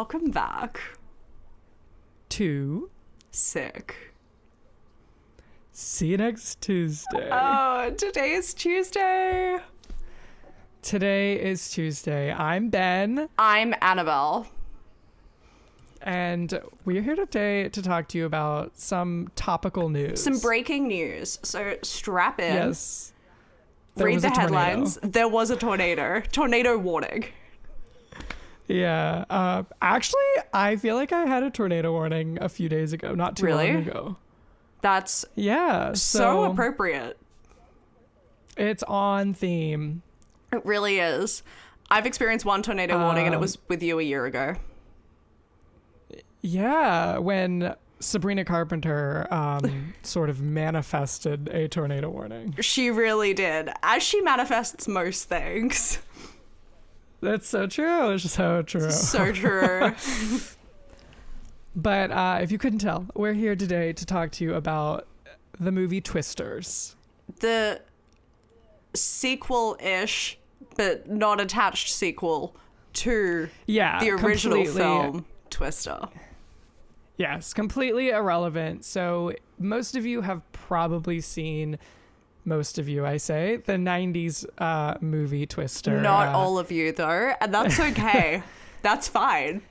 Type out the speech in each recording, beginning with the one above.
welcome back to Sick. See you next Tuesday. Oh, today is Tuesday. Today is Tuesday. I'm Ben. I'm Annabelle. And we're here today to talk to you about some topical news. Some breaking news. So strap in. Yes. Read the headlines. There was a tornado. Tornado warning. Yeah. Actually, I feel like I had a tornado warning a few days ago, not too long ago. That's so appropriate. It's on theme. It really is. I've experienced one tornado warning and it was with you a year ago. Yeah, when Sabrina Carpenter sort of manifested a tornado warning. She really did, as she manifests most things. That's so true. It's so true. So true. But if you couldn't tell, we're here today to talk to you about the movie Twisters. The sequel-ish, but not attached sequel to the original film Twister. Yes, completely irrelevant. So most of you have probably seen, the 90s movie Twister. Not all of you, though, and that's okay. That's fine.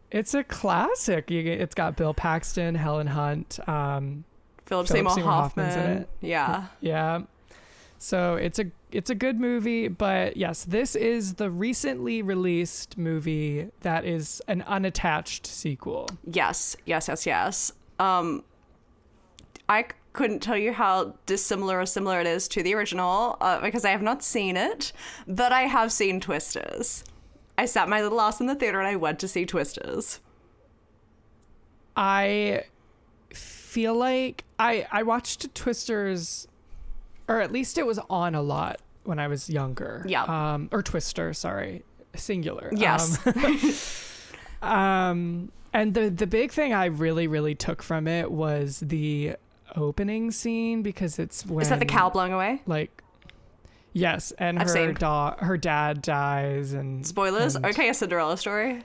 It's a classic. It's got Bill Paxton, Helen Hunt, Philip Seymour Hoffman's in it. Yeah. Yeah. So it's a good movie, but yes, this is the recently released movie that is an unattached sequel. Yes. I couldn't tell you how dissimilar or similar it is to the original because I have not seen it, but I have seen Twisters. I sat my little ass in the theater and I went to see Twisters. I feel like I watched Twisters, or at least it was on a lot when I was younger. Yeah. Or Twister, sorry. Singular. Yes. And the big thing I really, really took from it was the opening scene, because it's when... Is that the cow blowing away? Like... Yes, and her dad dies, and... Spoilers? Okay, a Cinderella story.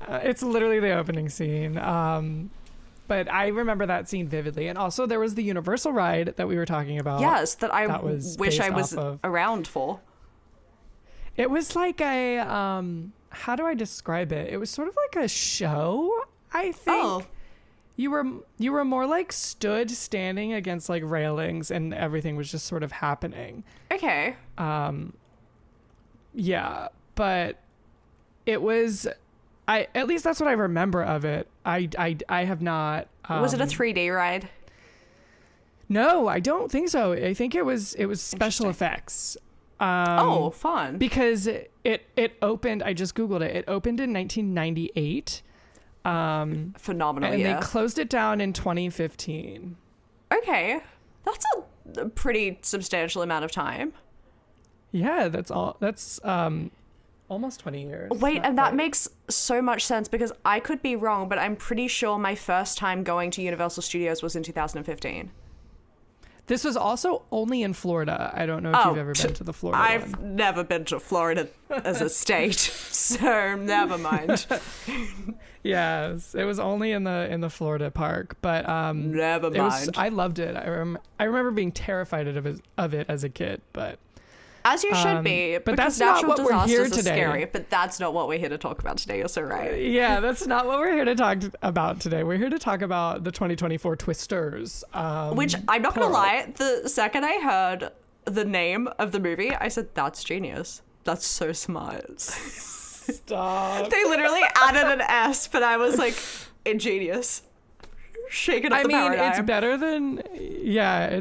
It's literally the opening scene. But I remember that scene vividly. And also there was the Universal ride that we were talking about. Yes, that I wish I was around for. It was like a... how do I describe it? It was sort of like a show, I think. Oh. You were more like standing against like railings, and everything was just sort of happening. Okay. Yeah, but it was, at least that's what I remember of it. I have not. Was it a 3D ride? No, I don't think so. I think it was special effects. Fun. Because it opened. I just Googled it. It opened in 1998. Phenomenal. And they closed it down in 2015. Okay, that's a pretty substantial amount of time. Yeah, that's almost 20 years. Wait, and that makes so much sense, because I could be wrong, but I'm pretty sure my first time going to Universal Studios was in 2015. This was also only in Florida. I don't know if you've ever been to the Florida I've never been to Florida as a state, so never mind. Yes, it was only in the Florida park, but never mind. I loved it. I remember being terrified of it as a kid, but as you should be. But that's not what we're here today. Scary, but that's not what we're here to talk about today. You're so right. Yeah, that's not what we're here to talk about today. We're here to talk about the 2024 Twisters. Which, I'm not going to lie, the second I heard the name of the movie, I said, that's genius. That's so smart. Stop. They literally added an S, but I was like, ingenious. Shaking up the paradigm. It's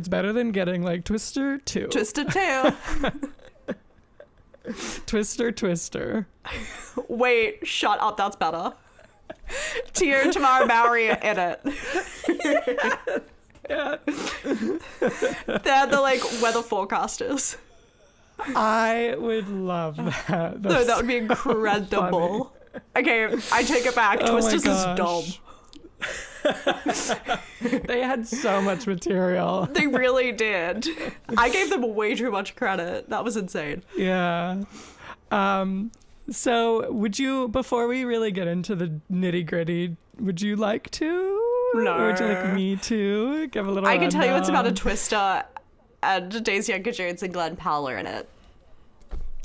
better than getting like Twister 2. Twister 2. Twister. Wait, shut up, that's better. Tia Tamara Bowery in it. Yeah. They're the like weather forecasters. I would love that. No, that would be incredible. Okay, I take it back. Twisters is dumb. They had so much material. They really did. I gave them way too much credit. That was insane. Yeah. So would you, before we really get into the nitty gritty, would you like to? No. Or would you like me to give a little I can tell you it's about a rundown? twister, and Daisy Edgar-Jones and Glen Powell are in it.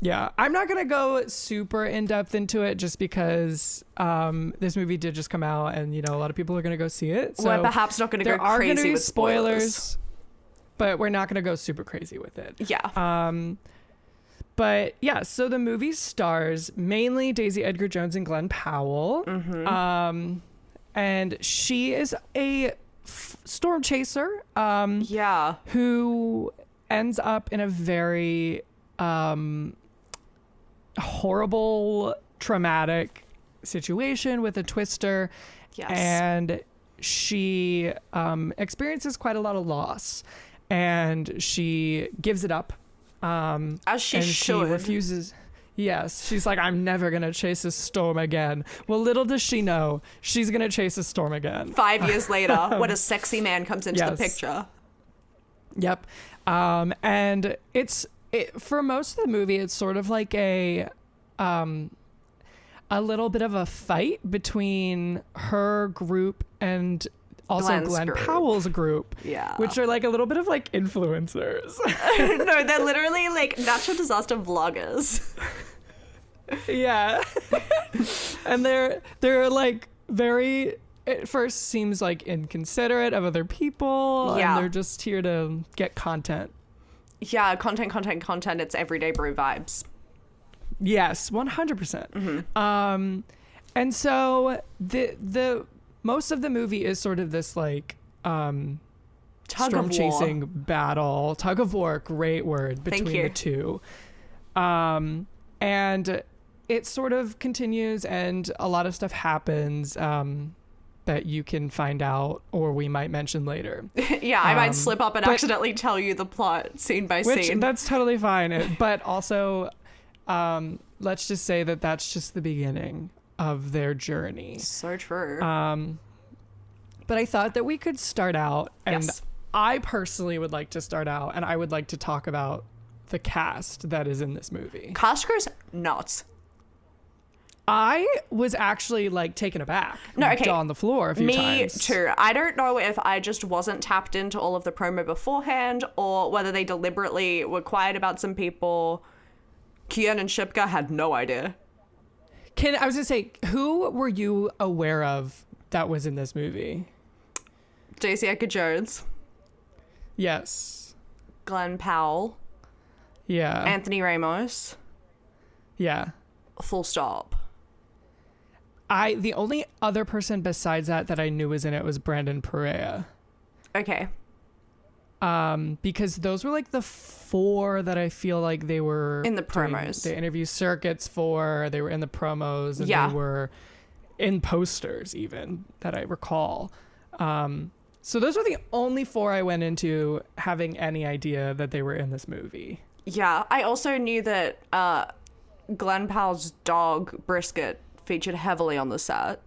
Yeah, I'm not going to go super in depth into it just because this movie did just come out and, you know, a lot of people are going to go see it. So We're perhaps not going to go there are going to crazy be with spoilers. But we're not going to go super crazy with it. Yeah. But yeah, so the movie stars mainly Daisy Edgar-Jones and Glen Powell. And she is a storm chaser Yeah. who ends up in a very horrible, traumatic situation with a twister. Yes. And she experiences quite a lot of loss. And she gives it up. As she and should. She refuses. Yes, she's like, I'm never going to chase a storm again. Well, little does she know, she's going to chase a storm again. 5 years later, when a sexy man comes into the Yes. picture. Yep. And for most of the movie, it's sort of like a little bit of a fight between her group and also Glen's Glen group. Powell's group. Yeah. Which are like a little bit of like influencers. No, they're literally like natural disaster vloggers. Yeah. And they're like very, at first seems like inconsiderate of other people. Yeah. And they're just here to get content. Yeah, content. It's everyday brew vibes. Yes, 100%. And so the most of the movie is sort of this like Tug storm of war. chasing battle, tug of war, great word, Thank between you. the two. And it sort of continues and a lot of stuff happens that you can find out or we might mention later. Yeah, I might slip up and but- accidentally tell you the plot scene by Which scene. that's totally fine. But also, let's just say that that's just the beginning of their journey. So true. But I thought that we could start out, and Yes. I personally would like to start out, and I would like to talk about the cast that is in this movie. Cast goes nuts. I was actually like taken aback. No, okay. Jaw on the floor a few Me times. too. I don't know if I just wasn't tapped into all of the promo beforehand or whether they deliberately were quiet about some people. Kian and Shipka had no idea. I was gonna say, who were you aware of that was in this movie? Daisy Edgar-Jones, Yes. Glen Powell, Yeah. Anthony Ramos, Yeah. full stop. The only other person besides that I knew was in it was Brandon Perea. Okay. Because those were like the four that I feel like they were In the doing promos. the interview circuits for. They were in the promos and Yeah. they were in posters even that I recall. So those were the only four I went into having any idea that they were in this movie. Yeah, I also knew that Glen Powell's dog, Brisket, featured heavily on the set.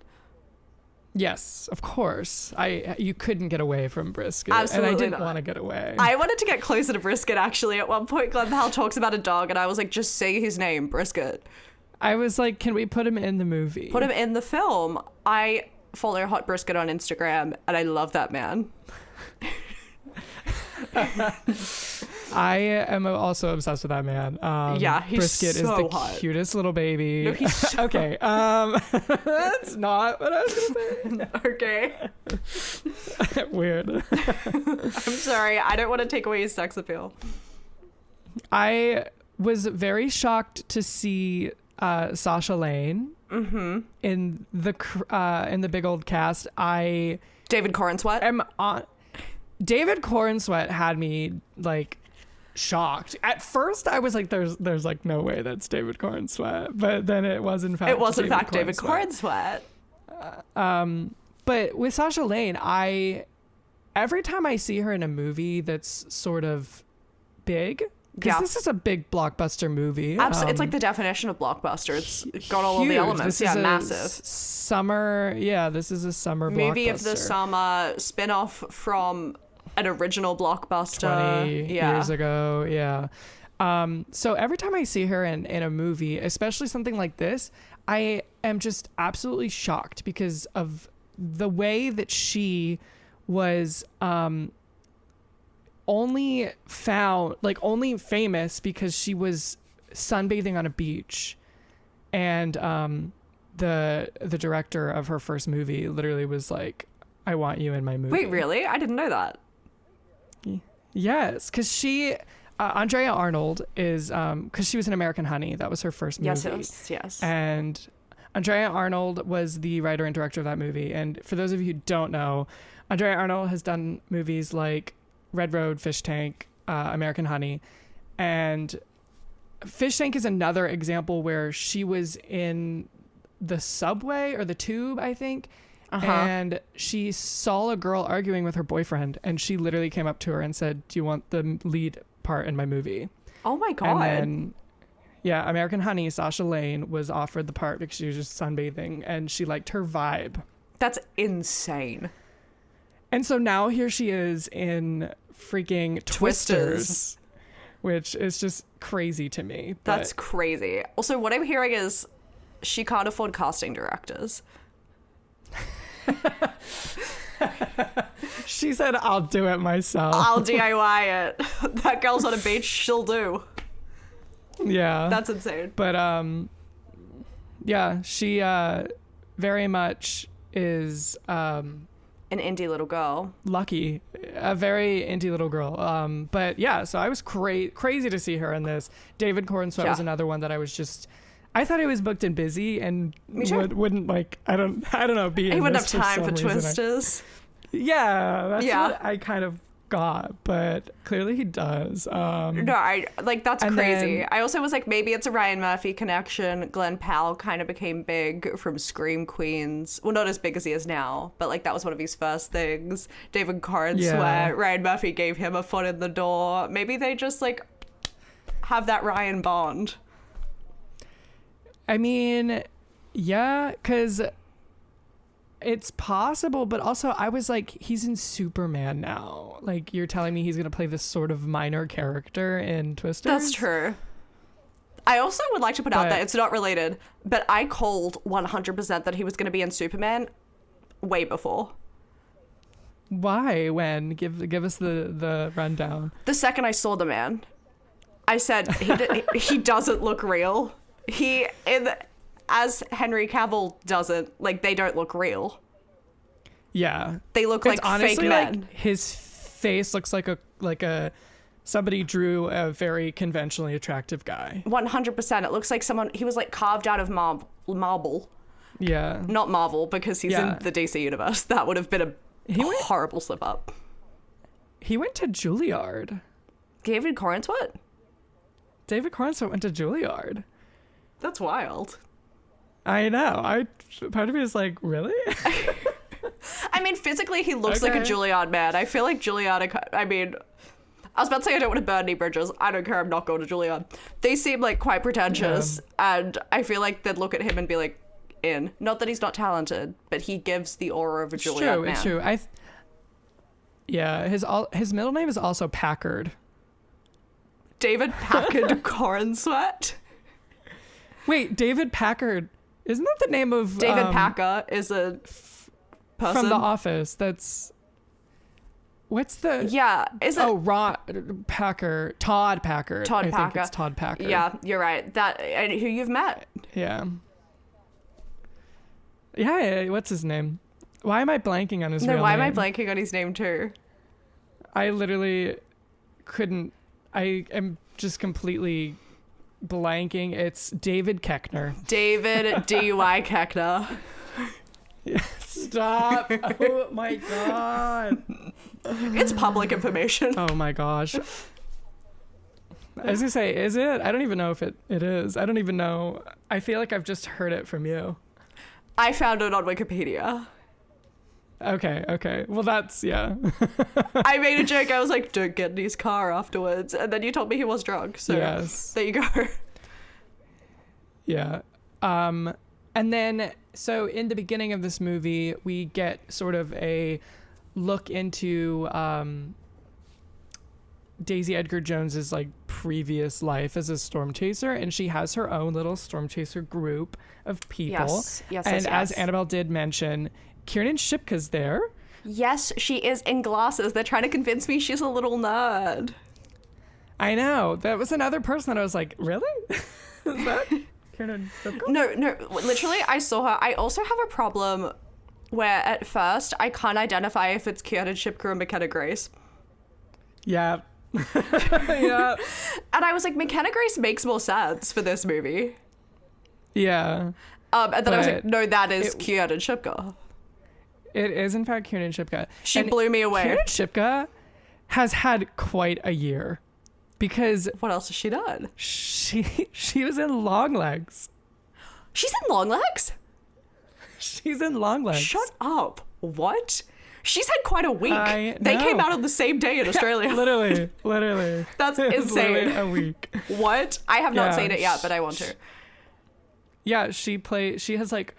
Yes, of course. You couldn't get away from Brisket. Absolutely and I didn't not. want to get away. I wanted to get closer to Brisket, actually. At one point, Glen Powell talks about a dog, and I was like, just say his name, Brisket. I was like, can we put him in the movie? Put him in the film. I follow Hot Brisket on Instagram, and I love that man. I am also obsessed with that man. Yeah, he's Brisket so is the hot. cutest little baby. No, he's so okay. That's not what I was gonna Okay. say. Weird. I'm sorry. I don't want to take away his sex appeal. I was very shocked to see Sasha Lane in the big old cast. I David Cornsweat. am on. David Cornsweat had me like shocked. At first, I was like, "There's like no way that's David Cornsweat," but then it was in fact. It was in fact David Cornsweat. Cornsweat. But with Sasha Lane, every time I see her in a movie that's sort of big, because Yeah. this is a big blockbuster movie. Absolutely. It's like the definition of blockbuster. It's got all of the huge. elements. This Yeah, is a massive. Summer. Yeah, this is a summer Movie blockbuster. of the summer, spin-off from an original blockbuster. 20 Yeah. years ago. Yeah. So every time I see her in a movie, especially something like this, I am just absolutely shocked because of the way that she was only famous because she was sunbathing on a beach, and the director of her first movie literally was like, I want you in my movie. Wait, really? I didn't know that. Yes, because she Andrea Arnold is because she was in American Honey. That was her first movie. Yes. And Andrea Arnold was the writer and director of that movie. And for those of you who don't know, Andrea Arnold has done movies like Red Road, Fish Tank, American Honey. And Fish Tank is another example where she was in the subway or the tube, I think. And she saw a girl arguing with her boyfriend, and she literally came up to her and said, do you want the lead part in my movie? Oh my God. And then, American Honey, Sasha Lane was offered the part because she was just sunbathing and she liked her vibe. That's insane. And so now here she is in freaking Twisters, which is just crazy to me. That's crazy. Also, what I'm hearing is she can't afford casting directors. She said, I'll do it myself. I'll DIY it. That girl's on a beach, she'll do. Yeah. That's insane. But she very much is an indie little girl. Lucky. A very indie little girl. But yeah, so I was crazy to see her in this. David Cornsweet was another one that I thought he was booked and busy and wouldn't like, I don't know, be in he wouldn't this have time for some reason. Twisters. That's what I kind of got, but clearly he does. That's crazy. Then, I also was like, maybe it's a Ryan Murphy connection. Glen Powell kind of became big from Scream Queens. Well, not as big as he is now, but like that was one of his first things. David Cornsweet, Ryan Murphy gave him a foot in the door. Maybe they just like have that Ryan bond. I mean, yeah, because it's possible, but also I was like, he's in Superman now. Like, you're telling me he's going to play this sort of minor character in Twisters? That's true. I also would like to put out that it's not related, but I called 100% that he was going to be in Superman way before. Why? When? Give us the rundown. The second I saw the man, I said, he doesn't look real. As Henry Cavill doesn't, like, they don't look real. Yeah. They look like honestly, fake men. like, his face looks like a somebody drew a very conventionally attractive guy. 100%. It looks like he was like carved out of marble. Yeah. Not Marvel, because he's in the DC universe. That would have been a horrible slip up. He went to Juilliard. David Cornsweet? David Cornsweet went to Juilliard. That's wild. I know. Part of me is like, really? I mean, physically, he looks like a Juilliard man. I feel like Juilliard, I mean, I was about to say I don't want to burn any bridges. I don't care. I'm not going to Juilliard. They seem like quite pretentious. Yeah. And I feel like they'd look at him and be like, not that he's not talented, but he gives the aura of a Juilliard man. It's true. His middle name is also Packard. David Packard Cornsweet? Wait, David Packard. Isn't that the name of... David Packer is a person. From The Office. That's... What's the... Yeah. Is it... Oh, Packer. Todd Packard. I think it's Todd Packard. Yeah, you're right. And who you've met. Yeah. Yeah, what's his name? Why am I blanking on his real name? Why am I blanking on his name too? I literally couldn't... I am just completely... blanking. It's David Koechner. David D.Y. Koechner. Yeah, stop. Oh my god. It's public information. Oh my gosh. I was gonna say, is it? I don't even know if it is. I don't even know. I feel like I've just heard it from you. I found it on Wikipedia. Okay. Well, that's, yeah. I made a joke. I was like, don't get in his car afterwards. And then you told me he was drunk. So yes. There you go. Yeah. And then, so in the beginning of this movie, we get sort of a look into Daisy Edgar-Jones's like previous life as a storm chaser, and she has her own little storm chaser group of people. Yes. As Annabelle did mention, Kiernan Shipka's there. Yes, she is in glasses. They're trying to convince me she's a little nerd. I know. That was another person that I was like, really? Is that Kiernan Shipka? No, literally, I saw her. I also have a problem where at first I can't identify if it's Kiernan Shipka or McKenna Grace. Yeah. Yeah. And I was like, McKenna Grace makes more sense for this movie. Yeah. And then I was like, no, that is Kiernan Shipka. It is, in fact, Kiernan Shipka. She blew me away. Kiernan Shipka has had quite a year because... What else has she done? She was in Longlegs. She's in Longlegs? She's in Longlegs. Shut up. What? She's had quite a week. They know. came out on the same day in Australia. Literally. That's insane. Literally a week. What? I have not seen it yet, but I want to. Yeah, she has like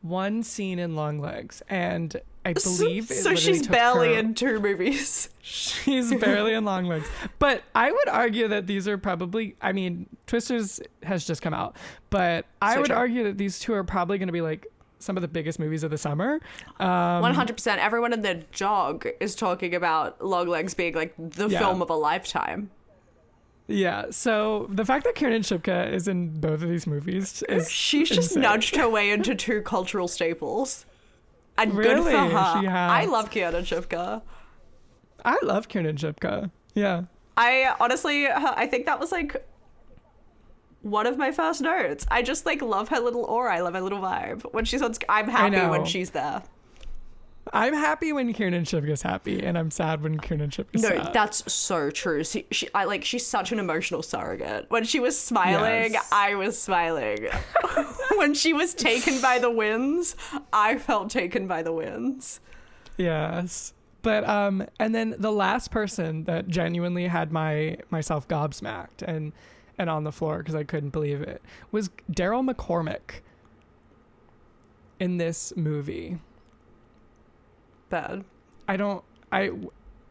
one scene in Longlegs, and I believe so she's barely in 2 movies. She's barely in Longlegs. But I would argue that these are probably, I mean, Twisters has just come out, but I would argue that these 2 are probably going to be like some of the biggest movies of the summer. 100%. Everyone in their jog is talking about Longlegs being like the film of a lifetime. Yeah, so the fact that Kiernan Shipka is in both of these movies is She's just insane. nudged her way into 2 cultural staples. And Really? good for her. She has. I love Kiernan Shipka. I love Kiernan Shipka. Yeah. I honestly, I think that was like one of my first notes. I just like love her little aura. I love her little vibe. When she's on, I'm happy when she's there. I'm happy when Kiernan Shipka's happy, and I'm sad when Kiernan Shipka's sad. No, that's so true. She's such an emotional surrogate. When she was smiling, I was smiling. When she was taken by the winds, I felt taken by the winds. Yes. But and then the last person that genuinely had myself gobsmacked and on the floor because I couldn't believe it was Daryl McCormick in this movie. Bad. I'm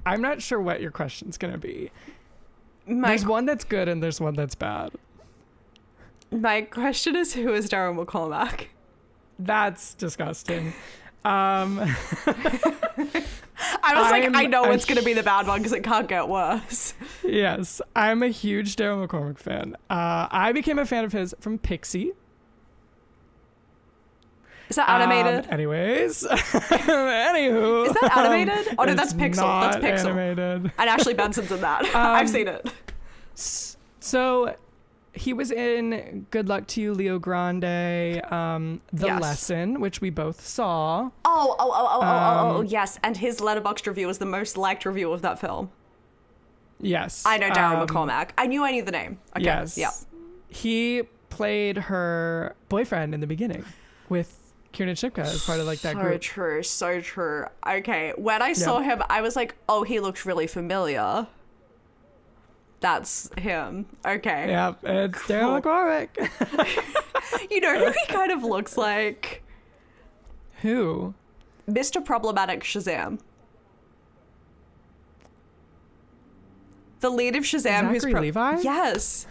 not sure what your question's gonna be. There's one that's good and there's one that's bad. My question is, who is Daryl McCormack? That's disgusting. I was like, I know it's going to be the bad one because it can't get worse. Yes, I'm a huge Daryl McCormack fan. I became a fan of his from Pixie. Is that animated? Anyways. Anywho. Is that animated? Oh, no, that's Pixel. That's Pixel. Animated. And Ashley Benson's in that. I've seen it. So he was in Good Luck to You, Leo Grande, The Lesson, which we both saw. Oh, yes. And his Letterboxd review was the most liked review of that film. Yes. I know Daryl McCormack. I knew the name. Okay. Yes. Yeah. He played her boyfriend in the beginning with Kiernan Shipka as part of like that group. So true. Okay. When I saw him, I was like, oh, he looked really familiar. That's him. Okay. Yep, it's Daryl McCormack. You know who he kind of looks like? Who? Mr. Problematic Shazam. The lead of Shazam, who's Levi? Yes.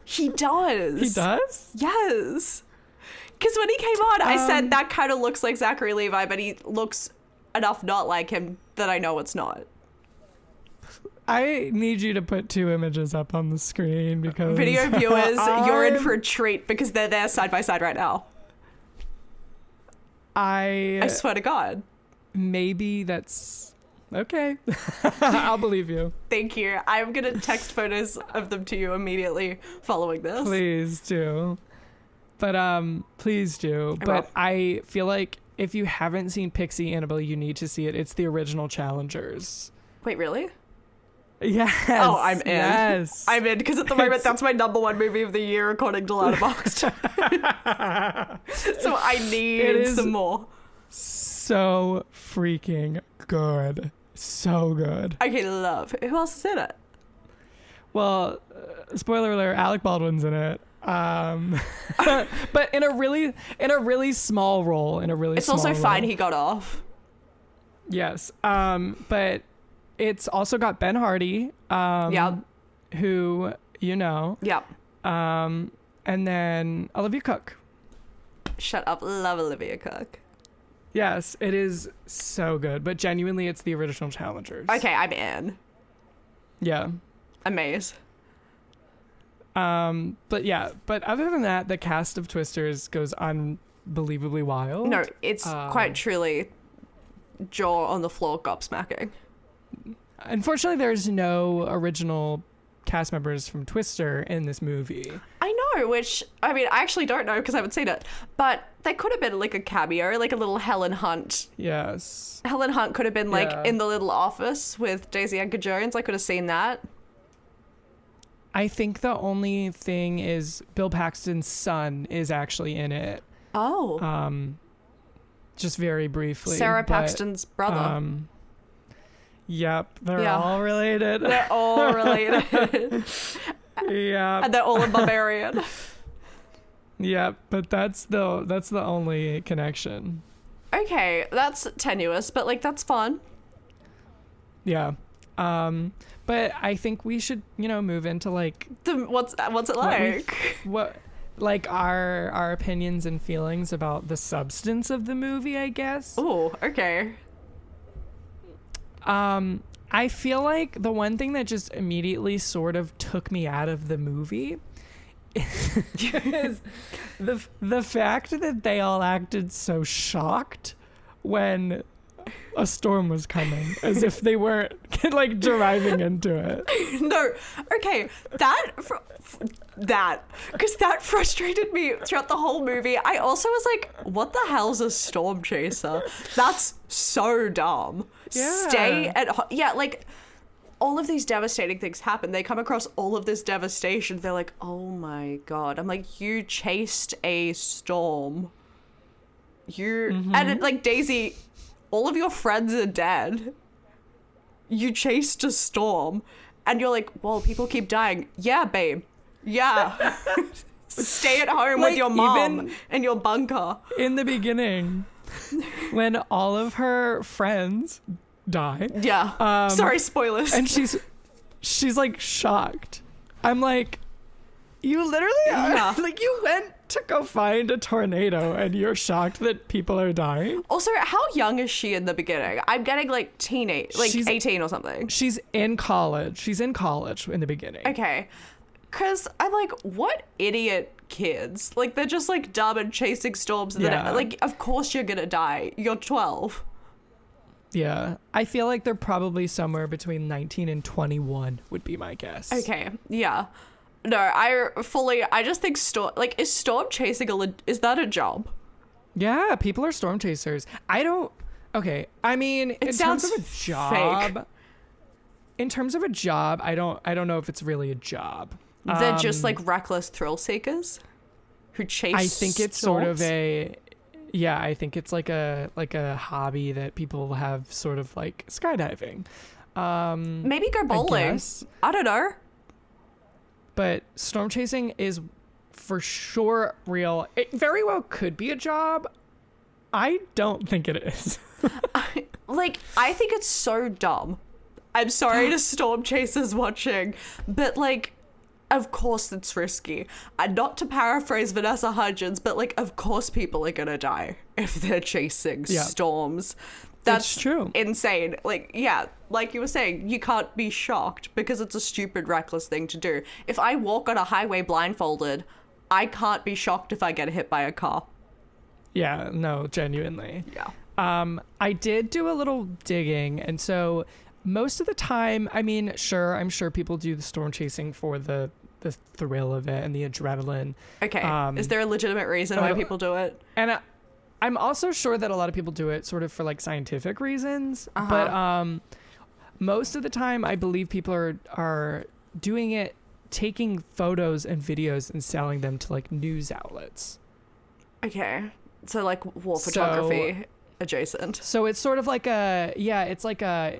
He does. He does? Yes. Because when he came on, I said that kind of looks like Zachary Levi, but he looks enough not like him that I know it's not. I need you to put 2 images up on the screen because... Video viewers, you're in for a treat because they're there side by side right now. I swear to God. Maybe that's... Okay. I'll believe you. Thank you. I'm going to text photos of them to you immediately following this. Please do. But please do. I feel like if you haven't seen Pixie Annabelle, you need to see it. It's the original Challengers. Wait, really? Yes. Oh, I'm in. Yes. I'm in because at the moment that's my #1 movie of the year according to Letterboxd. So I need some more. So freaking good. So good. Okay, love. Who else is in it? Well, spoiler alert, Alec Baldwin's in it. But in a really small role. It's also fine he got off. Yes. But it's also got Ben Hardy, Yep. who, you know, Yep. and then Olivia Cook. Shut up. Love Olivia Cook. Yes, it is so good, but genuinely it's the original challengers. Okay, I'm in. Yeah. Amazed. But other than that, the cast of Twisters goes unbelievably wild. No, it's quite truly jaw on the floor gobsmacking. Unfortunately, there's no original cast members from Twister in this movie. I know, which, I mean, I actually don't know because I haven't seen it, but there could have been like a cameo, like a little Helen Hunt. Yes. Helen Hunt could have been like Yeah. in the little office with Daisy Edgar-Jones. I could have seen that. I think the only thing is Bill Paxton's son is actually in it. Oh. Just very briefly. Sarah but, Paxton's brother. Yep, they're Yeah. all related. They're all related. Yeah. And they're all in Barbarian. Yeah, but that's the only connection. Okay, that's tenuous, but like that's fun. Yeah. But I think we should, move into like What's it like? what like our opinions and feelings about the substance of the movie, I guess. Oh, okay. I feel like the one thing that just immediately sort of took me out of the movie is the fact that they all acted so shocked when a storm was coming, as if they weren't like driving into it. No, okay, because that frustrated me throughout the whole movie. I also was like, what the hell's a storm chaser? That's so dumb. Yeah. Stay at home. Yeah, like all of these devastating things happen. They come across all of this devastation. They're like, oh my God. I'm like, you chased a storm. And like Daisy, all of your friends are dead. You chased a storm. And you're like, well, people keep dying. Yeah, babe. Yeah. Stay at home with your mom in your bunker. In the beginning, when all of her friends die. Yeah. Sorry, spoilers. And she's like shocked. I'm like, you literally are, like you went to go find a tornado and you're shocked that people are dying. Also, how young is she in the beginning? I'm getting like teenage, like She's 18 or something. She's in college. She's in college in the beginning. Okay. Because I'm like, what idiot kids? Like, they're just like dumb and chasing storms. And Yeah. then, like, of course you're going to die. You're 12. Yeah. I feel like they're probably somewhere between 19 and 21 would be my guess. Okay. Yeah. No, I just think is storm chasing is that a job? Yeah, people are storm chasers. Okay. I mean, in terms of a job, fake. in terms of a job, I don't know if it's really a job. They're just like reckless thrill seekers who chase I think it's sort of storms? I think it's like a hobby that people have, sort of like skydiving. Maybe go bowling. I don't know. But storm chasing is for sure real. It very well could be a job. I don't think it is. I think it's so dumb. I'm sorry to storm chasers watching, but like, of course it's risky. And not to paraphrase Vanessa Hudgens, but like, of course people are gonna die if they're chasing storms. That's true. Insane. Like, yeah, like you were saying, you can't be shocked because it's a stupid, reckless thing to do. If I walk on a highway blindfolded, I can't be shocked if I get hit by a car. Yeah, no, genuinely. Yeah. I did do a little digging, and so most of the time, I mean, sure, I'm sure people do the storm chasing for the thrill of it and the adrenaline. Okay. Is there a legitimate reason why people do it? And I'm also sure that a lot of people do it sort of for like scientific reasons, but most of the time I believe people are doing it, taking photos and videos and selling them to like news outlets. Okay. So like war photography adjacent. So it's sort of like it's like a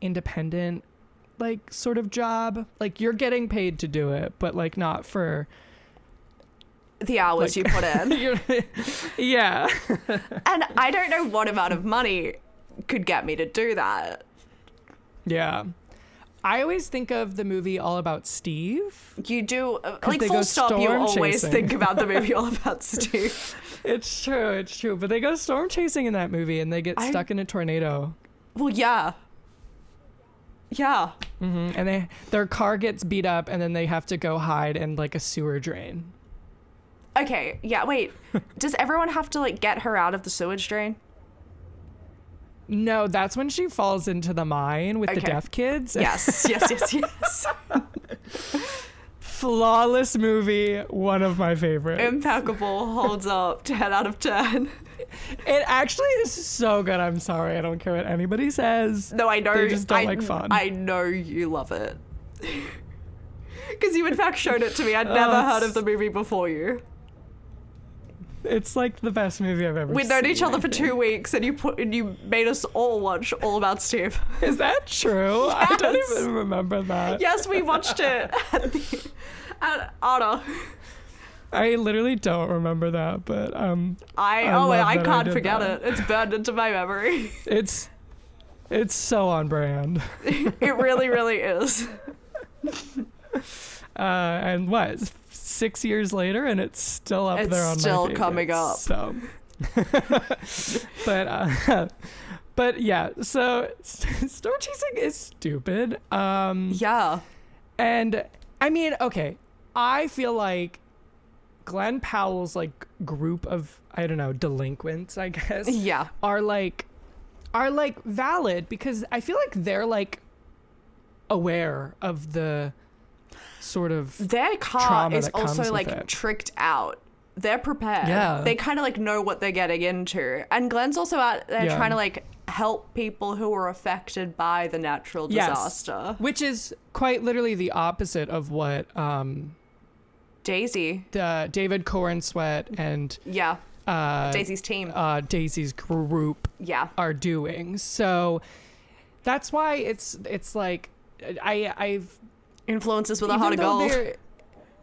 independent like sort of job. Like you're getting paid to do it, but like not for the hours you put in. Yeah. And I don't know what amount of money could get me to do that. Yeah. I always think of the movie All About Steve. You do, like, they full go stop, you storm always chasing. think about the movie All About Steve. It's true. But they go storm chasing in that movie and they get stuck in a tornado. Well, yeah. Yeah. And their car gets beat up and then they have to go hide in like a sewer drain. Okay, yeah, wait. Does everyone have to, like, get her out of the sewage drain? No, that's when she falls into the mine with the deaf kids. Yes. Flawless movie, one of my favorites. Impeccable, holds up, 10 out of 10. It actually is so good. I'm sorry, I don't care what anybody says. No, I know. They just don't like fun. I know you love it. Because you, in fact, showed it to me. I'd never heard of the movie before you. It's like the best movie I've ever seen. We'd known each other for 2 weeks, and you made us all watch All About Steve. Is that true? Yes. I don't even remember that. Yes, we watched it at Anna. I literally don't remember that, but I can't forget it. It's burned into my memory. It's so on brand. It really, really is. And what? 6 years later, and it's still up there on my still favorites, coming up. So, but yeah. So storm chasing is stupid. Yeah. And I mean, okay, I feel like Glen Powell's like group of, I don't know, delinquents, I guess. Yeah. Are like valid because I feel like they're like aware of the sort of their car is also also like tricked out. They're prepared. Yeah. They kind of like know what they're getting into. And Glenn's also out there trying to like help people who were affected by the natural disaster. Yes. Which is quite literally the opposite of what Daisy. The David Corenswet and Daisy's team. Daisy's group are doing. So that's why it's like I've influences with a heart of gold.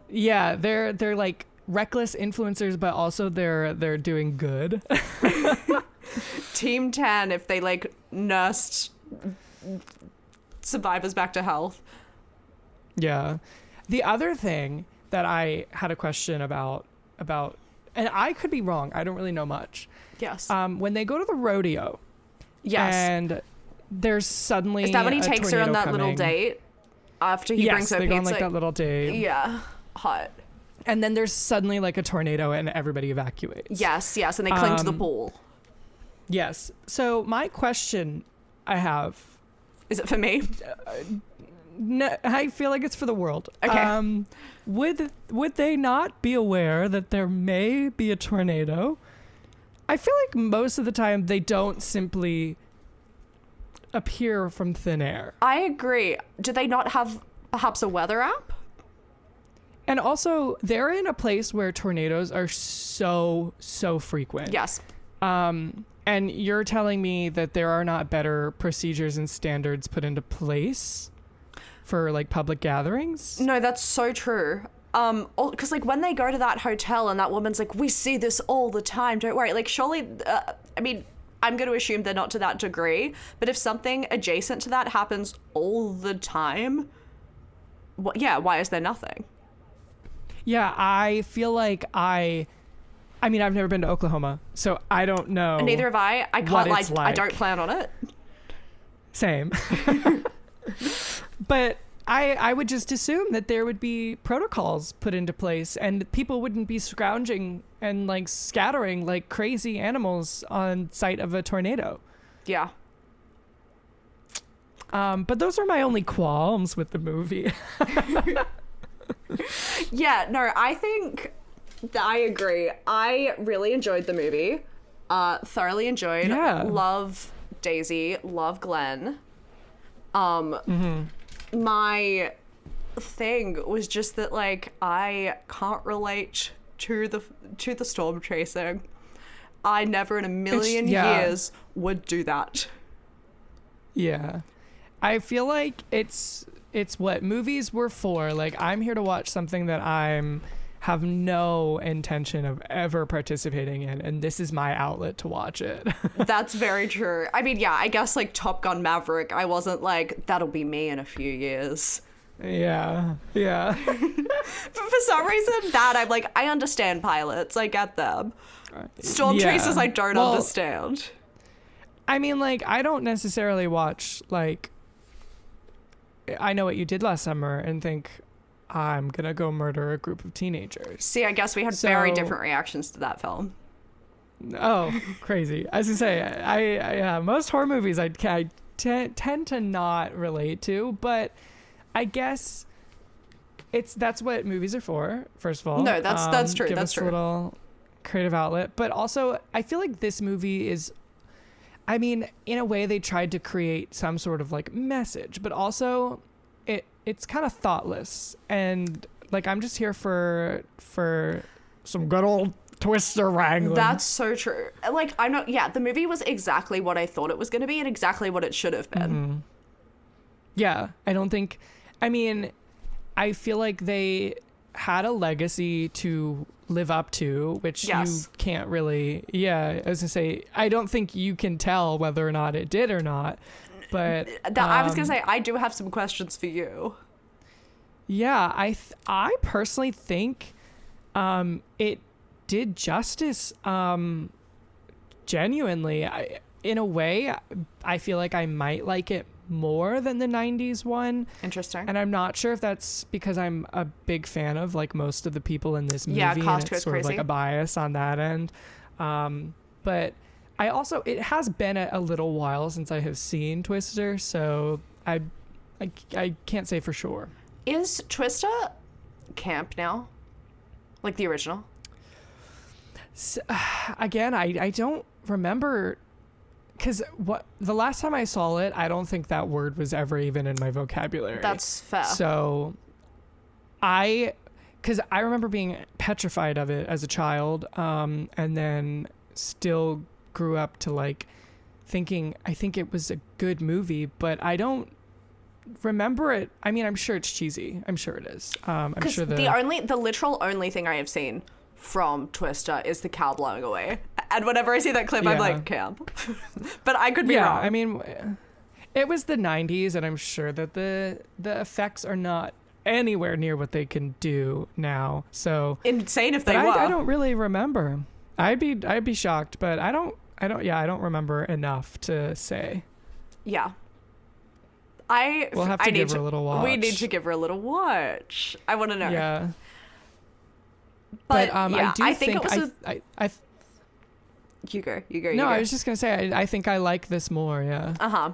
They're like reckless influencers, but also they're doing good. Team 10 if they like nursed survivors back to health. Yeah. The other thing that I had a question about, and I could be wrong, I don't really know much. Yes. When they go to the rodeo. Yes. And there's suddenly is that when he takes her on that coming. little date? After he brings her they pizza. go on like that little date. Yeah. Hot. And then there's suddenly like a tornado and everybody evacuates. Yes, and they cling to the pool. Yes. So my question I have. Is it for me? No, I feel like it's for the world. Okay. Would they not be aware that there may be a tornado? I feel like most of the time they don't simply appear from thin air. I agree. Do they not have perhaps a weather app? And also, they're in a place where tornadoes are so frequent. Yes. And you're telling me that there are not better procedures and standards put into place for like public gatherings? No, that's so true. Because like when they go to that hotel and that woman's like, we see this all the time, don't worry. Like surely, I mean, I'm going to assume they're not to that degree, but if something adjacent to that happens all the time, why is there nothing? Yeah, I feel like I mean, I've never been to Oklahoma, so I don't know. Neither have I. I can't lie. Like. I don't plan on it. Same. But I would just assume that there would be protocols put into place and people wouldn't be scrounging and like scattering like crazy animals on sight of a tornado. Yeah. But those are my only qualms with the movie. Yeah, no, I think I agree. I really enjoyed the movie. Thoroughly enjoyed. Yeah. Love Daisy. Love Glenn. My thing was just that like I can't relate to the storm chasing. I never in a million years would do that. Yeah. I feel like it's what movies were for. Like I'm here to watch something that I'm have no intention of ever participating in, and this is my outlet to watch it. That's very true. I mean, yeah, I guess like Top Gun Maverick, I wasn't like, that'll be me in a few years. Yeah. But for some reason, that I'm like, I understand pilots, I get them. Storm chasers, I don't understand. I mean, like, I don't necessarily watch, like, I Know What You Did Last Summer and think, I'm gonna go murder a group of teenagers. See, I guess we had very different reactions to that film. Oh, crazy. As I say, I most horror movies I tend to not relate to, but I guess that's what movies are for, first of all. No, that's true. Give that's us true. A little creative outlet. But also, I feel like this movie is, I mean, in a way they tried to create some sort of like message, but also it's kind of thoughtless. And like, I'm just here for some good old Twister wrangling. That's so true. Like, I'm not, yeah, the movie was exactly what I thought it was going to be and exactly what it should have been. Mm-hmm. Yeah, I don't think, I mean, I feel like they had a legacy to live up to, which you can't really, I was gonna say, I don't think you can tell whether or not it did or not, but I was gonna say, I do have some questions for you. Yeah, I personally think it did justice. Genuinely, in a way, I feel like I might like it more than the 90s one. Interesting. And I'm not sure if that's because I'm a big fan of like most of the people in this movie. Yeah, and it's sort of like a bias on that end. But I also, it has been a little while since I have seen Twister, so I can't say for sure. Is Twister camp now? Like the original? So, again, I don't remember, because the last time I saw it, I don't think that word was ever even in my vocabulary. That's fair. So because I remember being petrified of it as a child, and then still grew up to like thinking, I think it was a good movie, but I don't remember it. I mean, I'm sure it's cheesy. I'm sure it is. I'm sure the literal only thing I have seen from Twister is the cow blowing away, and whenever I see that clip, I'm like, camp. But I could be wrong. I mean, it was the 90s, and I'm sure that the effects are not anywhere near what they can do now. So insane if they were. I don't really remember. I'd be shocked, but I don't remember enough to say. Yeah. We'll have to give her a little watch. We need to give her a little watch. I want to know. Yeah. But yeah, I think it was You go. No, I was just going to say, I think I like this more, yeah. Uh-huh.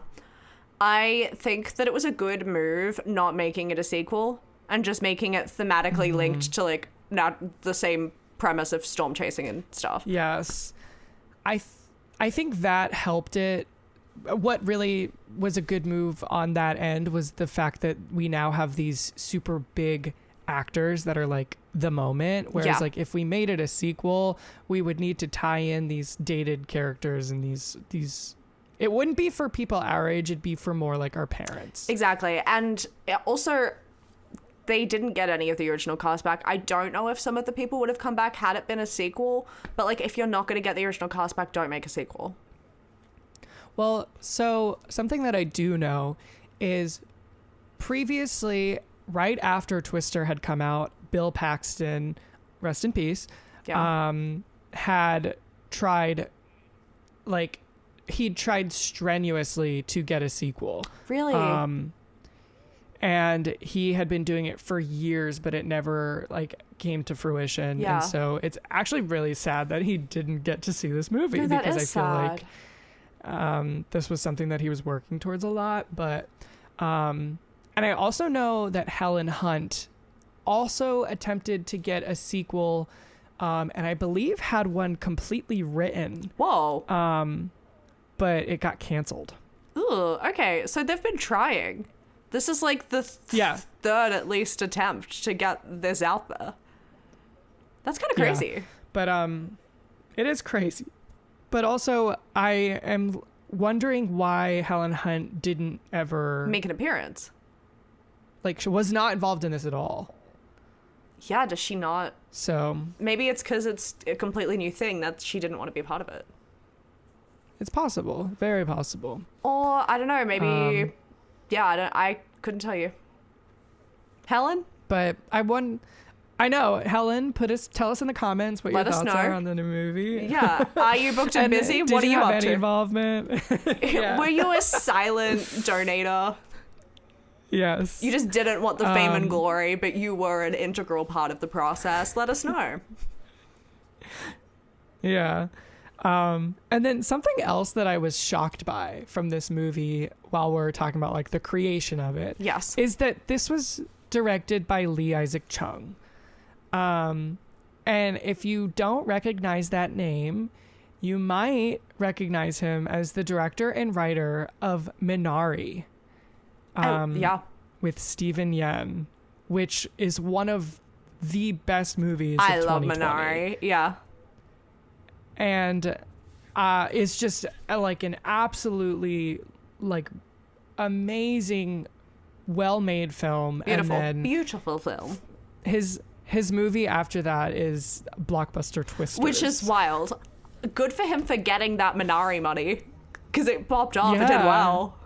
I think that it was a good move not making it a sequel and just making it thematically linked to, like, not the same premise of storm chasing and stuff. Yes. I think that helped it. What really was a good move on that end was the fact that we now have these super big actors that are like the moment, whereas like if we made it a sequel, we would need to tie in these dated characters and these it wouldn't be for people our age, it'd be for more like our parents. Exactly. And also they didn't get any of the original cast back. I don't know if some of the people would have come back had it been a sequel, but like if you're not going to get the original cast back, don't make a sequel. Well, so something that I do know is previously, right after Twister had come out, Bill Paxton, rest in peace, had tried, like, he'd tried strenuously to get a sequel. Really? And he had been doing it for years, but it never, like, came to fruition. Yeah. And so it's actually really sad that he didn't get to see this movie, No, because I feel sad. like this was something that he was working towards a lot. But and I also know that Helen Hunt also attempted to get a sequel, and I believe had one completely written. Whoa. But it got canceled. Ooh, okay. So they've been trying. This is like the third at least attempt to get this out there. That's kind of crazy. Yeah. But it is crazy. But also, I am wondering why Helen Hunt didn't ever make an appearance. Like, she was not involved in this at all. Yeah, does she not? So Maybe it's because it's a completely new thing that she didn't want to be a part of it. it's possible, very possible. Or, I don't know, maybe... I couldn't tell you. Helen? But I know, Helen, tell us in the comments what Let your us thoughts know. are on the new movie. Yeah. Are you booked and busy? Did What are you you have up any to? involvement? Yeah. Were you a silent donator? Yes. You just didn't want the fame and glory, but you were an integral part of the process. Let us know. Yeah. And then something else that I was shocked by from this movie while we're talking about like the creation of it. Yes. Is that this was directed by Lee Isaac Chung. And if you don't recognize that name, you might recognize him as the director and writer of Minari. With Stephen Yen, which is one of the best movies I of love 2020. Minari. Yeah. And it's just like an absolutely like amazing, well-made film. Beautiful, And then beautiful film. his movie after that is Blockbuster Twisters, Which is wild. Good for him for getting that Minari money, because it popped off. It did Yeah. well.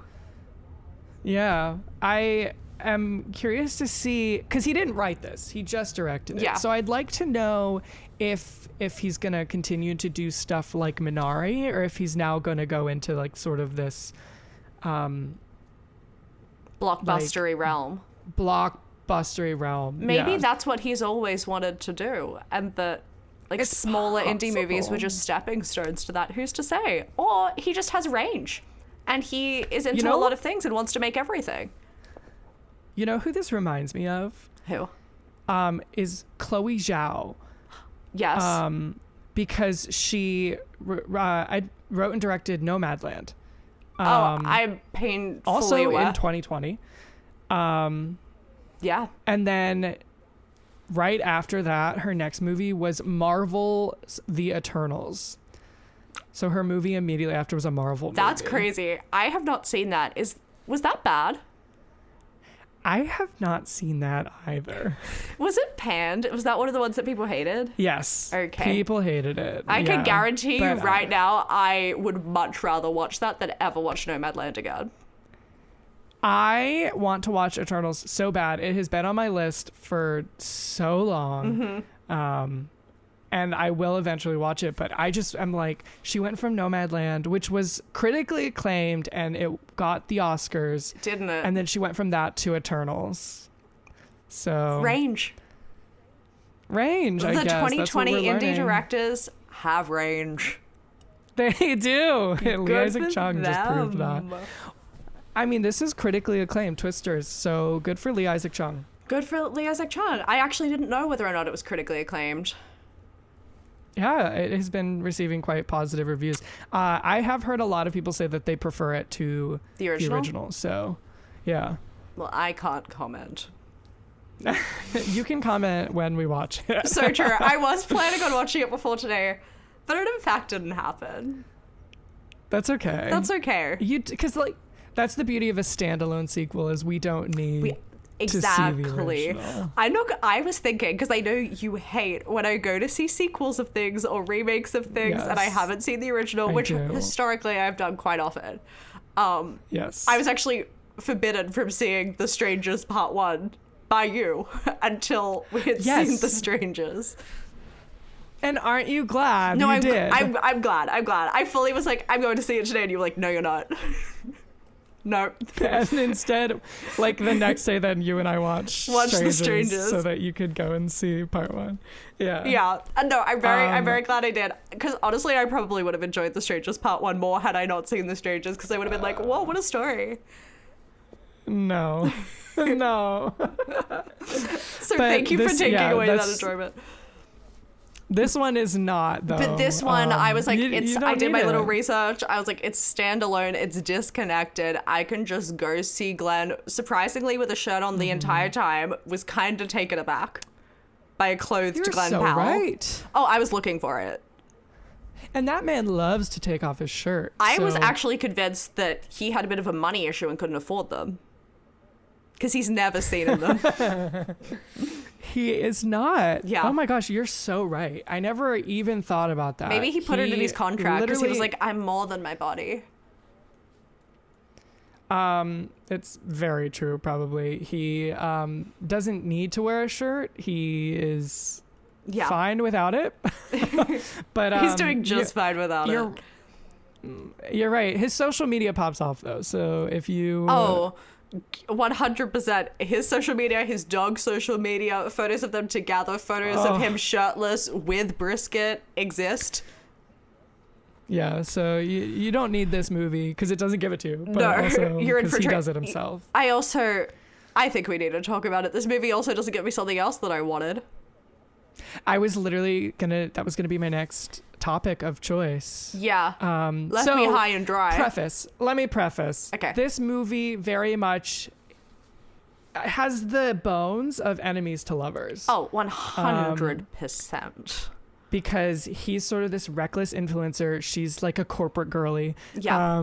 Yeah, I am curious to see, because he didn't write this, he just directed it. Yeah. So I'd like to know if he's gonna continue to do stuff like Minari, or if he's now gonna go into like sort of this Blockbustery realm. blockbustery realm. Maybe Yeah. that's what he's always wanted to do, and that like It's smaller indie movies were possible. just stepping stones to that. Who's to say? Or he just has range, and he is into know- a lot of things and wants to make everything. You know who this reminds me of? Who? Is Chloe Zhao. Yes. Because she I wrote and directed Nomadland. I'm painfully Also aware. in 2020. Yeah. And then right after that, her next movie was Marvel's The Eternals. So her movie immediately after was a Marvel movie. That's crazy. I have not seen that. Was that bad? I have not seen that either. Was it panned? Was that one of the ones that people hated? Yes. Okay. People hated it. I can guarantee you But, right now, I would much rather watch that than ever watch Nomadland again. I want to watch Eternals so bad. It has been on my list for so long. Mm-hmm. And I will eventually watch it, but I'm like, she went from Nomadland, which was critically acclaimed and it got the Oscars, Didn't it? and then she went from that to Eternals. So Range. range, I The guess. 2020 That's what we're indie learning. directors have range. They do. Lee Good Isaac for Chung just proved that. them. I mean, this is critically acclaimed, Twisters, so good for Lee Isaac Chung. Good for Lee Isaac Chung. I actually didn't know whether or not it was critically acclaimed. Yeah, it has been receiving quite positive reviews. I have heard a lot of people say that they prefer it to The original? the original. So, yeah. Well, I can't comment. You can comment when we watch it. So true. I was planning on watching it before today, but it in fact didn't happen. That's okay. That's okay. Because like that's the beauty of a standalone sequel is we don't need to see the Exactly. original. I was thinking, because I know you hate when I go to see sequels of things or remakes of things and I Yes. haven't seen the original, I which do. historically I've done quite often. Yes. I was actually forbidden from seeing The Strangers Part 1 by you until we had Yes. seen The Strangers. And aren't you glad No, you I'm did? I'm glad. I fully was like, I'm going to see it today, and you were like, no, you're not. No. And instead, like the next day, then you and I watched The Strangers. so that you could go and see part one. Yeah. Yeah, and no, I'm very glad I did, because honestly, I probably would have enjoyed The Strangers Part 1 more had I not seen The Strangers, because I would have been like, whoa, what a story. No. No. So thank you for taking away that enjoyment. This one is not, though. But this one, I was like, you I did don't my need little it. research. I was like, it's standalone. It's disconnected. I can just go see Glenn. Surprisingly, with a shirt on the entire time, was kind of taken aback by a clothed You're Glen so Powell. right. Oh, I was looking for it. And that man loves to take off his shirt. I was so- actually convinced that he had a bit of a money issue and couldn't afford them. Because he's never seen in them. He is not. Yeah. Oh my gosh, you're so right. I never even thought about that. Maybe he put it in his contract because he was literally- like, I'm more than my body. It's very true, probably. He doesn't need to wear a shirt. He is fine without it. But he's doing just fine without it. You're right. His social media pops off though. So if you 100%. His social media, his dog's social media, photos of them together, photos of him shirtless with brisket exist. Yeah, so you don't need this movie because it doesn't give it to you. But No, also you're in for he does it himself. I think we need to talk about it. This movie also doesn't give me something else that I wanted. I was literally that was gonna be my next topic of choice. Yeah. Left me high and dry. Let me preface. Okay. This movie very much has the bones of enemies to lovers. Oh, 100%. Because he's sort of this reckless influencer. She's like a corporate girly. Yeah.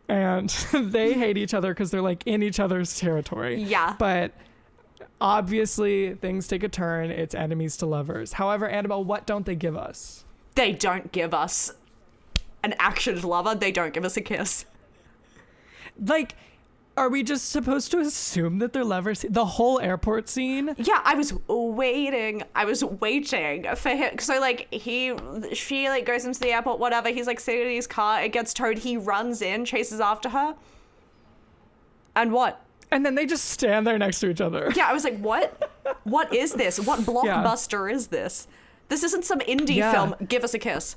And they hate each other because they're like in each other's territory. Yeah. But obviously things take a turn. It's enemies to lovers. However, Annabelle, what don't they give us? They don't give us an action lover. They don't give us a kiss. Like, are we just supposed to assume that they're lovers? The whole airport scene? Yeah, I was waiting for him. So, like, she, like, goes into the airport, whatever. He's, like, sitting in his car. It gets towed. He runs in, chases after her. And what? And then they just stand there next to each other. Yeah, I was like, what? What is this? What blockbuster is this? This isn't some indie film. Give us a kiss.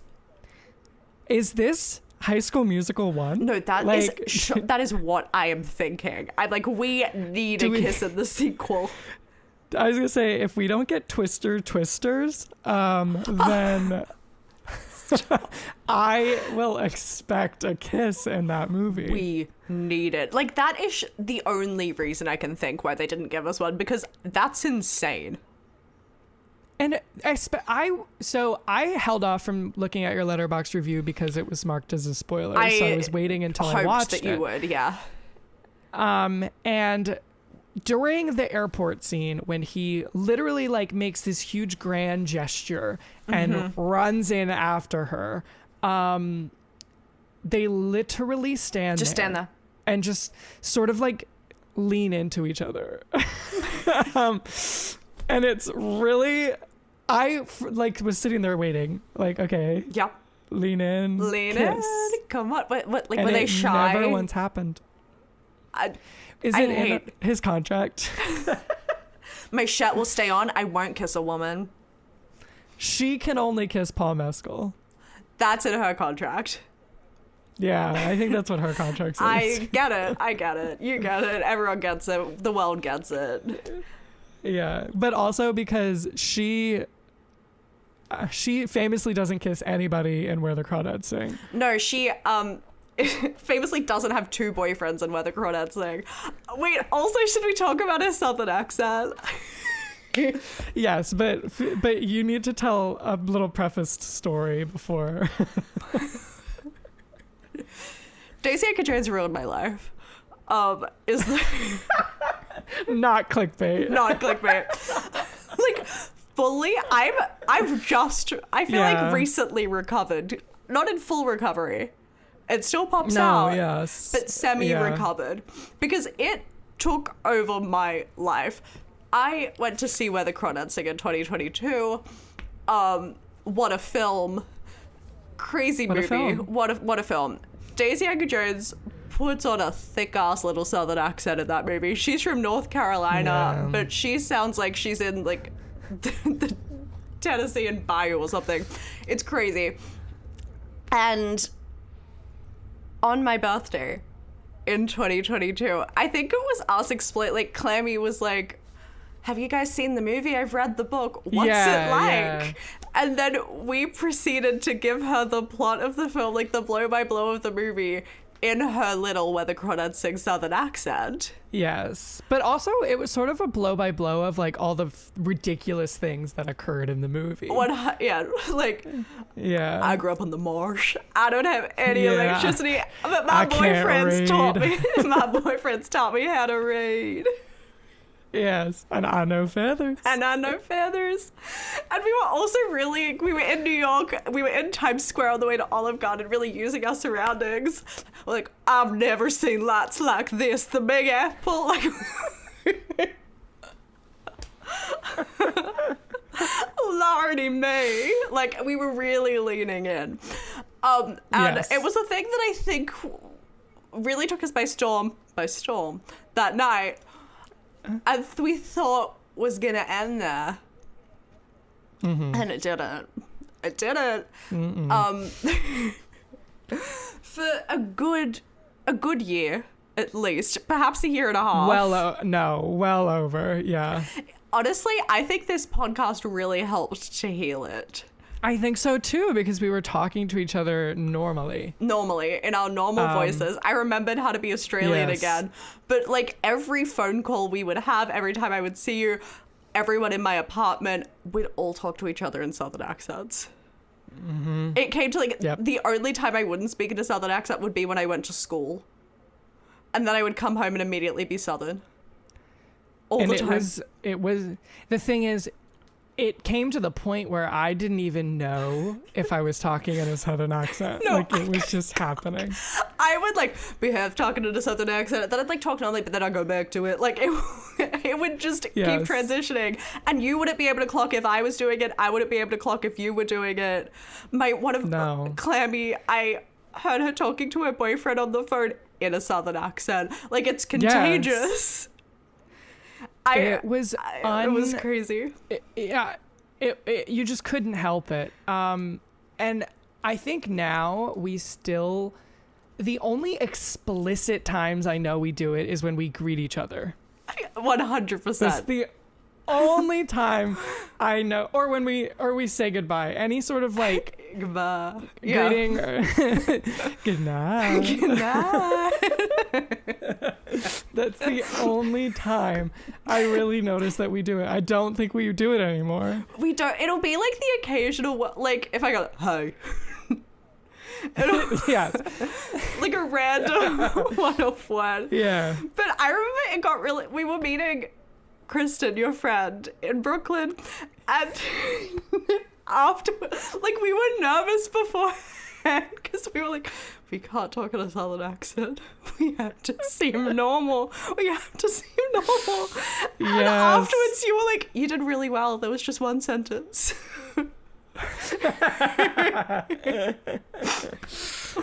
Is this High School Musical 1? No, that is what I am thinking. I'm like, we need a kiss in the sequel. I was gonna say, if we don't get twisters, then I will expect a kiss in that movie. We need it. Like, that is the only reason I can think why they didn't give us one, because that's insane. And I held off from looking at your Letterboxd review because it was marked as a spoiler. So I was waiting until I watched that you would, yeah. And during the airport scene, when he literally like makes this huge grand gesture and runs in after her, they literally stand there and just sort of like lean into each other. And it's really, I like was sitting there waiting, like, okay, yep, lean in, come on. What like, and were they shy? Never once happened. Is it in his contract? My shirt will stay on. I won't kiss a woman. She can only kiss Paul Mescal. That's in her contract. Yeah, I think that's what her contract says. I get it. You get it. Everyone gets it. The world gets it. Yeah, but also because she famously doesn't kiss anybody in Where the Crawdads Sing. No, she famously doesn't have two boyfriends in Where the Crawdads Sing. Wait, also, should we talk about his southern accent? Yes, but you need to tell a little prefaced story before. Daisy Edgar-Jones ruined my life. Is the not clickbait. Not clickbait. Like, fully, I feel like recently recovered. Not in full recovery. It still pops out. Yes. But semi-recovered. Because it took over my life. I went to see Where the Crawdads Sing in 2022. What a film. Crazy movie. What a film. Daisy Edgar-Jones puts on a thick-ass little southern accent in that movie. She's from North Carolina, but she sounds like she's in, like, the Tennessee and Bayou or something. It's crazy. And on my birthday in 2022, I think it was us like, Clammy was like, have you guys seen the movie? I've read the book. What's it like? Yeah. And then we proceeded to give her the plot of the film, like the blow-by-blow of the movie, in her little Where the Crawdads Sing southern accent. Yes. But also, it was sort of a blow-by-blow of, like, all the ridiculous things that occurred in the movie. I grew up on the marsh. I don't have any electricity. But my boyfriends taught me how to read. Yes, and I know feathers. And I know feathers. And we were also we were in New York, we were in Times Square on the way to Olive Garden, really using our surroundings. Like, I've never seen lights like this, the Big Apple. Like, Lordy me. Like, we were really leaning in. And Yes. it was a thing that I think really took us by storm that night. And we thought was gonna end there, and it didn't. It didn't. For a good year at least, perhaps a year and a half. Well over. Yeah, Honestly, I think this podcast really helped to heal it. I think so too, because we were talking to each other normally In our normal voices. I remembered how to be Australian yes. again. But like every phone call we would have, every time I would see you, everyone in my apartment, we'd all talk to each other in Southern accents. It came to like the only time I wouldn't speak in a Southern accent would be when I went to school. And then I would come home and immediately be Southern. All the time. It was the thing is, it came to the point where I didn't even know if I was talking in a Southern accent. No, like, it was just happening. I would like behave talking in a Southern accent, then I'd like talk normally, but then I'd go back to it. Like it would just keep transitioning, and you wouldn't be able to clock if I was doing it. I wouldn't be able to clock if you were doing it. Clammy, I heard her talking to her boyfriend on the phone in a Southern accent. Like, it's contagious. Yes. It was crazy. You just couldn't help it. And I think now the only explicit times I know we do it is when we greet each other. 100%. That's the only time I know, or when we say goodbye. Any sort of like goodbye greeting. Or good night. Good night. That's the only time I really notice that we do it. I don't think we do it anymore. We don't. It'll be like the occasional, like if I go, hey. Yes. Like a random one-off one. Yeah. But I remember we were meeting Kristen, your friend, in Brooklyn, and after, like, we were nervous beforehand because we were like, we can't talk in a Southern accent. We have to seem normal. Yes. And afterwards, you were like, you did really well. There was just one sentence.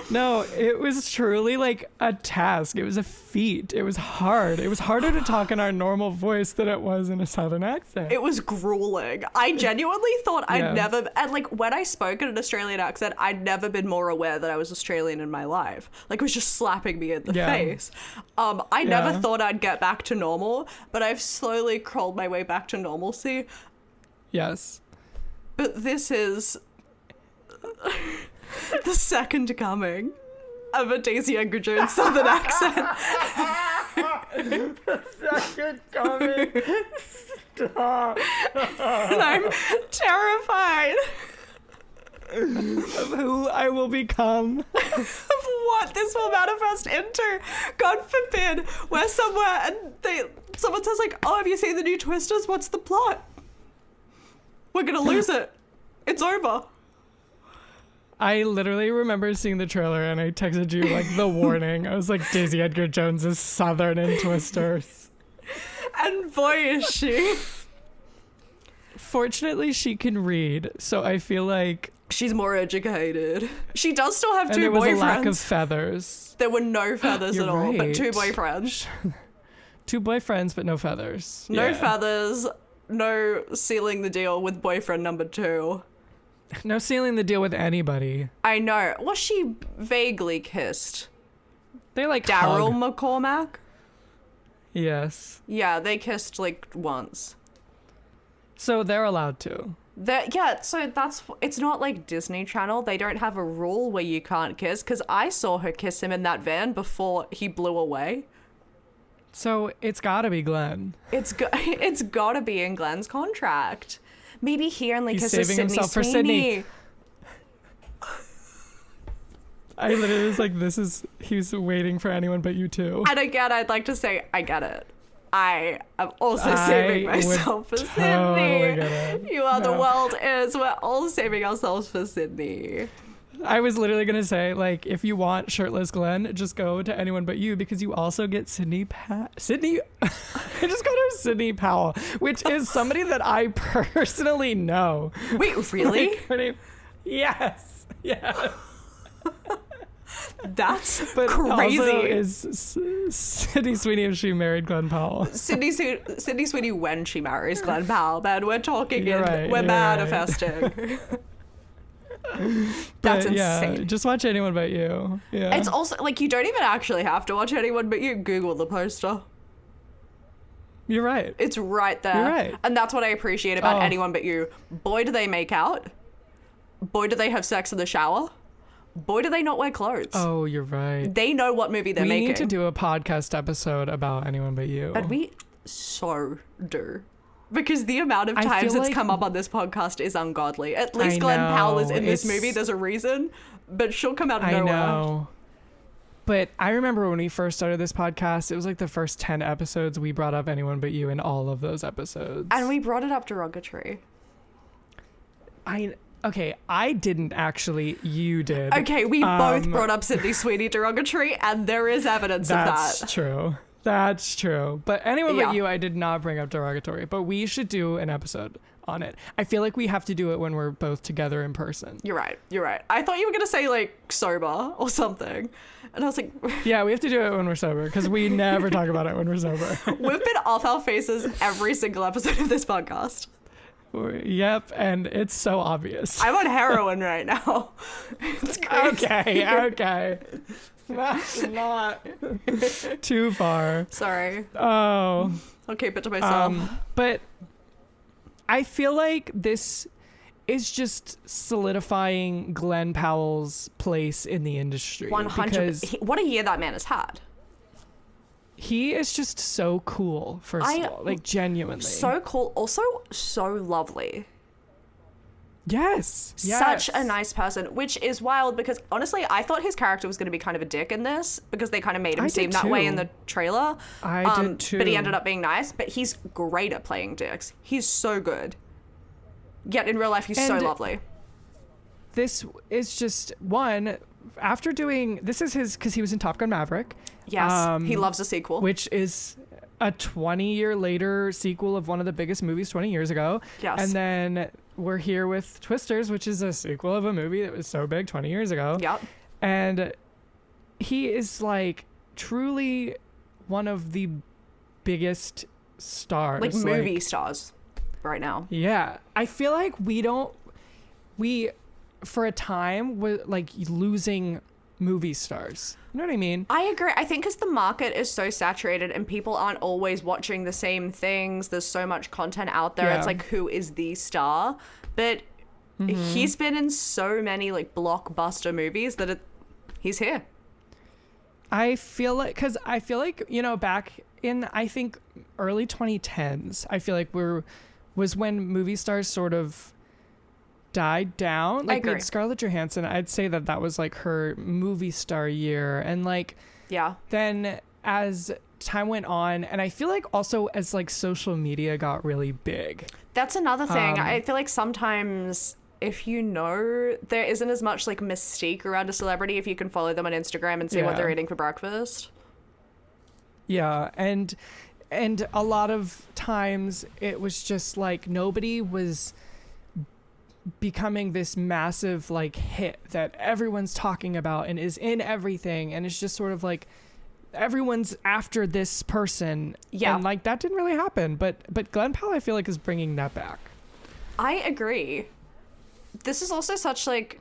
No, it was truly like a task. It was a feat. It was hard. It was harder to talk in our normal voice than it was in a Southern accent. It was grueling. I genuinely thought I'd never, and like when I spoke in an Australian accent, I'd never been more aware that I was Australian in my life. Like, it was just slapping me in the face. I never thought I'd get back to normal, but I've slowly crawled my way back to normalcy. Yes. But this is the second coming of a Daisy Edgar-Jones Southern accent. The second coming. Stop. And I'm terrified of who I will become. Of what this will manifest into. God forbid we're somewhere and someone says like, oh, have you seen the new Twisters? What's the plot? We're gonna lose it. It's over. I literally remember seeing the trailer and I texted you like the warning. I was like, Daisy Edgar-Jones is Southern in Twisters. And boy is she. Fortunately, she can read, so I feel like she's more educated. She does still have two boyfriends. And there was a lack of feathers. There were no feathers at all, right. but two boyfriends. Two boyfriends, but no feathers. No feathers. No sealing the deal with boyfriend number 2. No sealing the deal with anybody. I know. Well, she vaguely kissed. They like Daryl McCormack? Yes. Yeah, they kissed like once. So they're allowed to. So it's not like Disney Channel. They don't have a rule where you can't kiss, because I saw her kiss him in that van before he blew away. So it's gotta be Glenn. It's gotta be in Glenn's contract. Maybe he only kisses saving Sydney himself Sweeney. for Sydney. I literally was like, he's waiting for anyone but you two. And again, I'd like to say, I get it. I am also saving myself for totally Sydney. You are the world is. We're all saving ourselves for Sydney. I was literally going to say, like, if you want shirtless Glenn, just go to Anyone But You, because you also get Sydney I just got her Sydney Powell, which is somebody that I personally know. Wait, really? Like, her name, yes. That's but crazy. Also is Sydney Sweeney if she married Glen Powell. Sydney Sweeney when she marries Glen Powell, man. We're talking we're manifesting. Right. That's insane. Yeah, just watch Anyone But You. Yeah. It's also like you don't even actually have to watch Anyone But You. Google the poster. You're right. It's right there. You're right. And that's what I appreciate about Anyone But You. Boy, do they make out. Boy, do they have sex in the shower. Boy, do they not wear clothes. Oh, you're right. They know what movie they're making. We need to do a podcast episode about Anyone But You. And we so do. Because the amount of times it's come up on this podcast is ungodly. At least Glen Powell is in this movie. There's a reason. But she'll come out of nowhere. I know. But I remember when we first started this podcast, it was like the first 10 episodes we brought up Anyone But You in all of those episodes. And we brought it up derogatory. Okay, I didn't actually. You did. Okay, we both brought up Sydney Sweeney derogatory, and there is evidence of that. That's true. That's true. But Anyone But You, I did not bring up derogatory. But we should do an episode on it. I feel like we have to do it when we're both together in person. You're right. I thought you were going to say, like, sober or something. And I was like... Yeah, we have to do it when we're sober, because we never talk about it when we're sober. We've been off our faces every single episode of this podcast. Yep, and it's so obvious. I'm on heroin right now. It's crazy. Okay. That's not too far. Sorry. Oh. I'll keep it to myself. But I feel like this is just solidifying Glen Powell's place in the industry. 100%. What a year that man has had. He is just so cool, first of all. Like, genuinely. So cool. Also, so lovely. Yes. Such a nice person, which is wild because, honestly, I thought his character was going to be kind of a dick in this because they kind of made him seem that way in the trailer. I did too. But he ended up being nice. But he's great at playing dicks. He's so good. Yet in real life, he's so lovely. This is just one... After doing... This is his... Because he was in Top Gun Maverick. Yes, he loves a sequel. Which is a 20-year later sequel of one of the biggest movies 20 years ago. Yes. And then we're here with Twisters, which is a sequel of a movie that was so big 20 years ago. Yep. And he is, like, truly one of the biggest stars. Like movie stars right now. Yeah. I feel like we for a time were, like, losing movie stars. You know what I mean? I agree. I think because the market is so saturated and people aren't always watching the same things. There's so much content out there. Yeah. It's like, who is the star? But he's been in so many, like, blockbuster movies that he's here. I feel like, you know, back in, I think, early 2010s, I feel like was when movie stars sort of died down. Like, with Scarlett Johansson, I'd say that was like her movie star year. And, like, then as time went on, and I feel like also as, like, social media got really big. That's another thing. I feel like sometimes if you know, there isn't as much, like, mystique around a celebrity if you can follow them on Instagram and see what they're eating for breakfast. Yeah, and a lot of times it was just like nobody was becoming this massive, like, hit that everyone's talking about and is in everything, and it's just sort of like everyone's after this person. And, like, that didn't really happen, but Glen Powell, I feel like, is bringing that back. I agree. This is also such, like,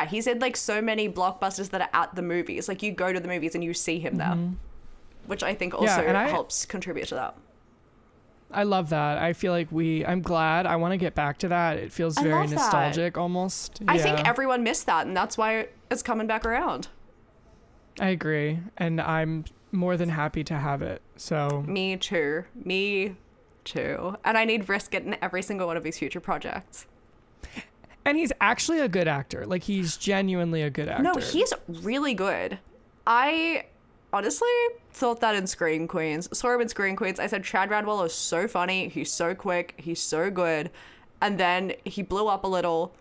he's in, like, so many blockbusters that are at the movies. Like, you go to the movies and you see him there, which I think also helps contribute to that. I love that. I feel like I'm glad. I want to get back to that. It feels very nostalgic almost. I think everyone missed that, and that's why it's coming back around. I agree. And I'm more than happy to have it. So Me too. And I need Brisket in every single one of these future projects. And he's actually a good actor. Like, he's genuinely a good actor. No, he's really good. I honestly thought that in Screen Queens. Saw him in Screen Queens. I said, Chad Radwell is so funny. He's so quick. He's so good. And then he blew up a little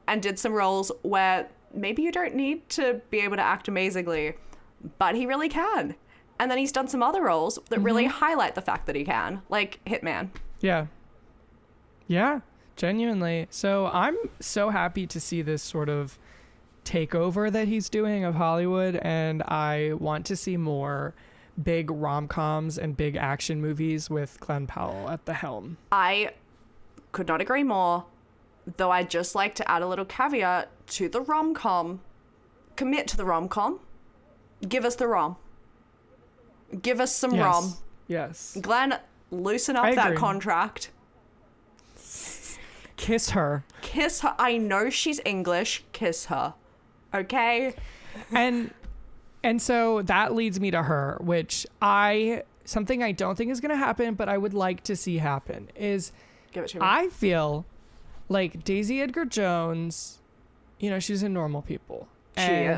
and did some roles where maybe you don't need to be able to act amazingly, but he really can. And then he's done some other roles that really highlight the fact that he can, like Hitman. Yeah. Yeah, genuinely. So I'm so happy to see this sort of takeover that he's doing of Hollywood, and I want to see more big rom-coms and big action movies with Glen Powell at the helm. I could not agree more, though I'd just like to add a little caveat to the rom-com. Commit to the rom-com. Give us the rom. Give us some rom. Yes. Glenn, loosen up that contract. Kiss her. Kiss her. I know she's English. Kiss her. Okay? And so that leads me to her, which something I don't think is going to happen, but I would like to see happen is Give it to me. I feel like Daisy Edgar-Jones, she was in Normal People. She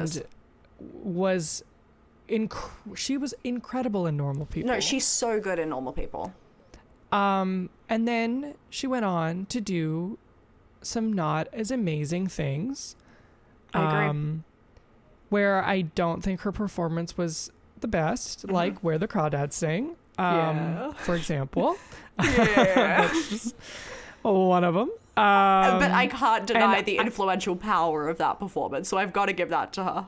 She was incredible in Normal People. No, she's so good in Normal People. And then she went on to do some not as amazing things. I agree. Where I don't think her performance was the best, like Where the Crawdads Sing, for example. Yeah. That's just one of them. But I can't deny the influential power of that performance, so I've got to give that to her.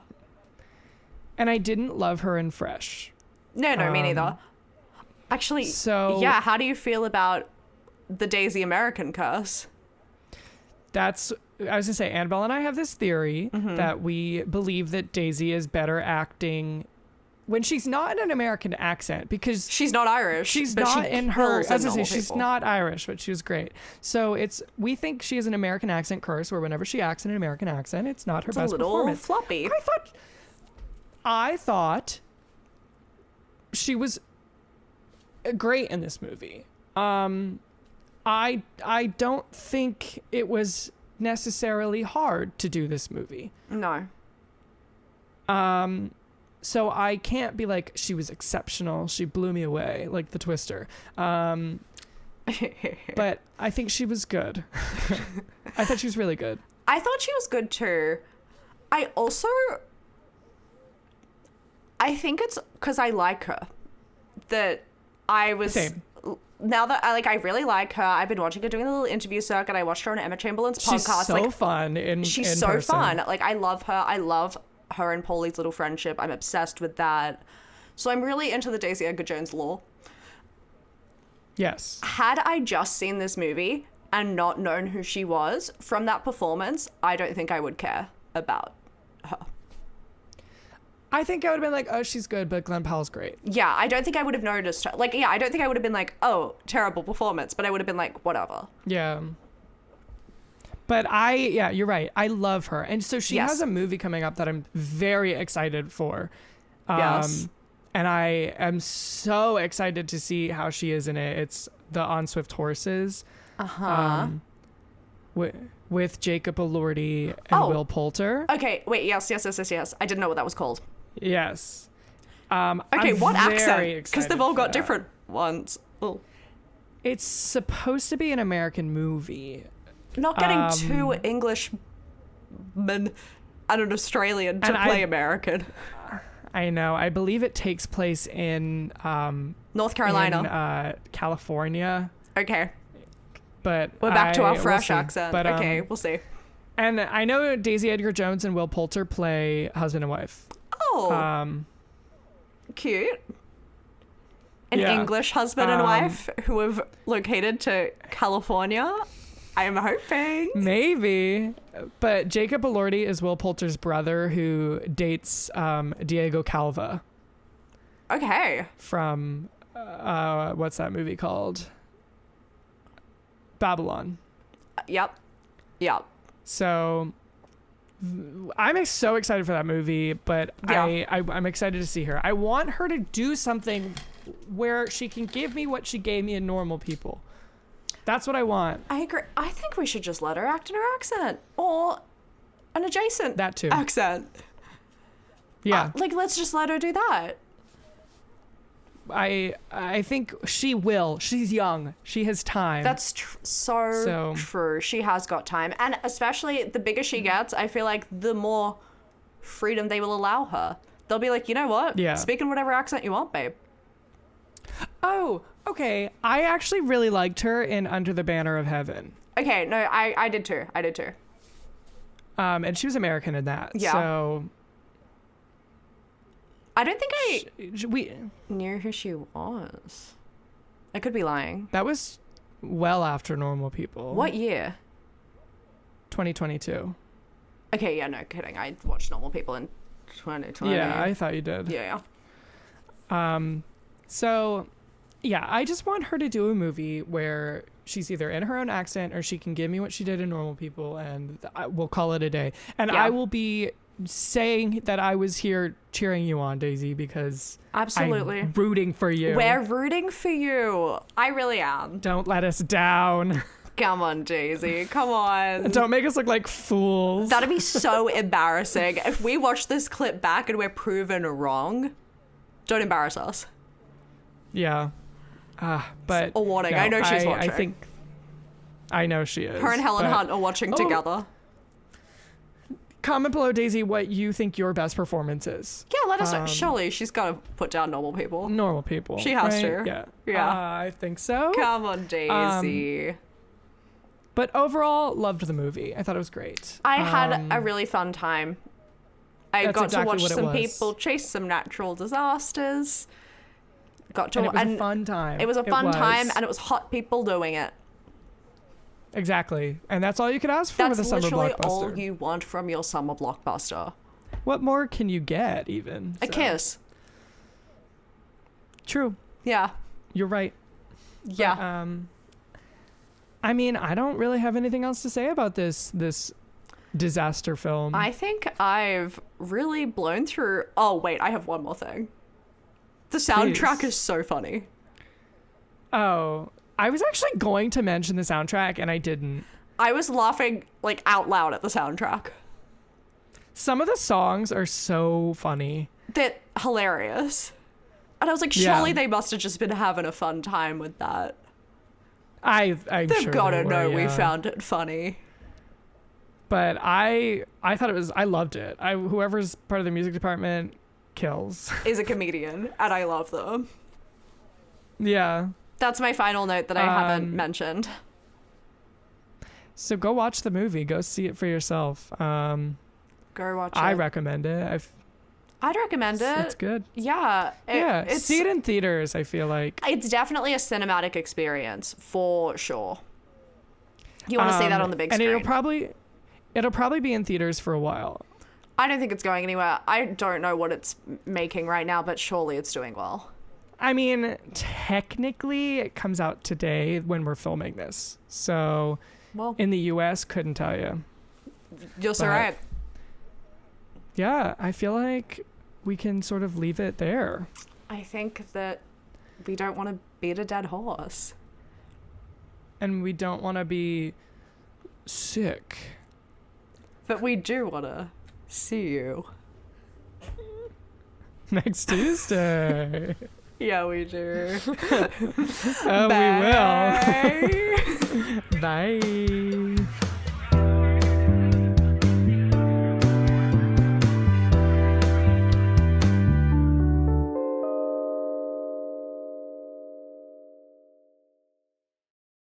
And I didn't love her in Fresh. No, me neither. Actually, so how do you feel about the Daisy American curse? I was going to say, Annabelle and I have this theory that we believe that Daisy is better acting when she's not in an American accent, because she's not Irish. She's not in her. As I say, she's not Irish, but she was great. So we think she has an American accent curse, where whenever she acts in an American accent, it's not her best performance. It's a little floppy. I thought she was great in this movie. I don't think it was necessarily hard to do this movie. No. So I can't be like, she was exceptional, she blew me away, like the Twister. But I think she was good. I thought she was really good. I thought she was good too. I think it's because I like her that I was... Same. Now that I really like her, I've been watching her doing a little interview circuit. I watched her on Emma Chamberlain's podcast. She's so fun she's so person. fun. Like, I love her. I love her and Paulie's little friendship. I'm obsessed with that. So I'm really into the Daisy Edgar-Jones lore. Yes. Had I just seen this movie and not known who she was from that performance, I don't think I would care about her. I think I would have been like, oh, she's good, but Glen Powell's great. Yeah, I don't think I would have noticed her. Like, yeah, I don't think I would have been like, oh, terrible performance, but I would have been like, whatever. Yeah. But you're right. I love her. And so she has a movie coming up that I'm very excited for. Yes. And I am so excited to see how she is in it. It's the On Swift Horses. With Jacob Elordi and Will Poulter. Okay, wait, yes. I didn't know what that was called. Yes. Okay, what accent? Because they've all got different ones. Oh. It's supposed to be an American movie. Not getting two Englishmen and an Australian to play American. I know. I believe it takes place in North Carolina, California. Okay. But we're back to our fresh accent. But, okay, we'll see. And I know Daisy Edgar-Jones and Will Poulter play husband and wife. Oh. Cute. An English husband and wife who have located to California. I'm hoping. Maybe. But Jacob Elordi is Will Poulter's brother who dates Diego Calva. Okay. From, what's that movie called? Babylon. Yep. So I'm so excited for that movie, but I'm excited to see her. I want her to do something where she can give me what she gave me in Normal People. That's what I want. I agree. I think we should just let her act in her accent or an adjacent that too accent. Yeah. Let's just let her do that. I think she will. She's young. She has time. That's so true. She has got time. And especially the bigger she gets, I feel like the more freedom they will allow her. They'll be like, you know what? Yeah. Speak in whatever accent you want, babe. Oh, okay. I actually really liked her in Under the Banner of Heaven. Okay, no, I did too. And she was American in that. Yeah. So I don't think we knew who she was. I could be lying. that was well after Normal People. What year? 2022. Okay, yeah, no kidding. I watched Normal People in 2020. Yeah, I thought you did. Yeah. So, yeah, I just want her to do a movie where she's either in her own accent or she can give me what she did in Normal People, and we'll call it a day. And Yeah. I will be saying that I was here cheering you on, Daisy, because Absolutely. I'm rooting for you. We're rooting for you. I really am. Don't let us down. Come on, Daisy. Come on. Don't make us look like fools. That'd be so embarrassing. If we watch this clip back and we're proven wrong, don't embarrass us. Yeah. But A warning. no, I know she's watching. I know she is. Her and Helen but Hunt are watching together. Comment below, Daisy, what you think your best performance is. Yeah, let us know. Surely she's got to put down Normal People. Normal People. She has right? to. Yeah. Yeah. I think so. Come on, Daisy. But overall, loved the movie. I thought it was great. I had a really fun time. I That's got exactly to watch what it some was. people chase some natural disasters. And it was a fun time. It was a fun time, and it was hot people doing it. Exactly. And that's all you could ask for That's with a summer literally blockbuster. all you want from your summer blockbuster. What more can you get, even? A kiss. True. Yeah. You're right. Yeah. I mean, I don't really have anything else to say about this disaster film. I think I've really blown through. Oh, wait, I have one more thing. The soundtrack Please. is so funny. Oh, I was actually going to mention the soundtrack and I didn't. I was laughing like out loud at the soundtrack. Some of the songs are so funny. They're hilarious. And I was like, surely they must have just been having a fun time with that. I'm They've sure got to they were, know we yeah. found it funny. But I thought it was, I loved it. Whoever's part of the music department kills. Is a comedian, and I love them. Yeah. That's my final note that I haven't mentioned. So go watch the movie. Go see it for yourself. Go watch it. I recommend it. I'd recommend it. It's good. Yeah. See it in theaters, I feel like. It's definitely a cinematic experience, for sure. You want to see that on the big screen. And it'll probably be in theaters for a while. I don't think it's going anywhere. I don't know what it's making right now, but surely it's doing well. I mean, technically, it comes out today when we're filming this. So, Well, in the U.S., couldn't tell you. you're so but- right. Yeah, I feel like we can sort of leave it there. I think that we don't want to beat a dead horse. And we don't want to be sick. But we do want to see you. Next Tuesday. Yeah, we do. Oh, we will. Bye. Bye.